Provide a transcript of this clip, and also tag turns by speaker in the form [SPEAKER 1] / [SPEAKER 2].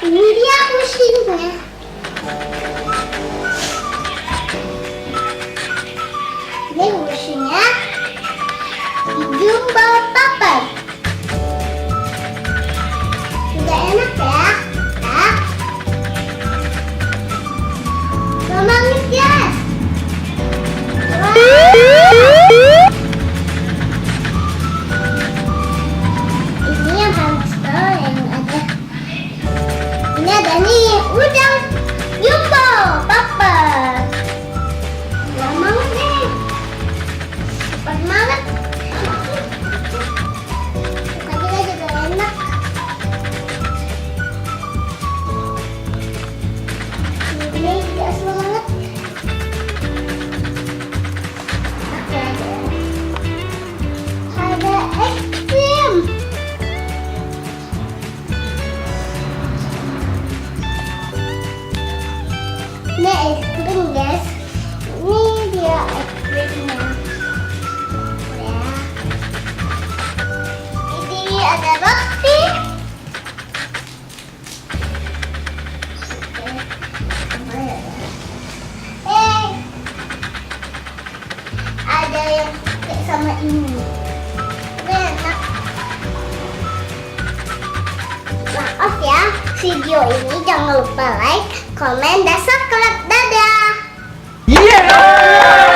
[SPEAKER 1] Ini dia pusingnya. Ini pusingnya. Jumbo papat. Sudah enak ya? Nah. Semangat ya. Ini yang panas tuh yang ada. Ini ada nih udang jumbo papat. Semangat nih. Cepat banget. Tadi juga enak. Ini juga semangat. Ada es krim. Ini es krim guys. Ini dia es krimnya. Ya. Ini ada roti. Ada yang kayak sama ini. Enak. Maaf ya, video ini jangan lupa like, komen, dan subscribe. Dadah!
[SPEAKER 2] Yeah!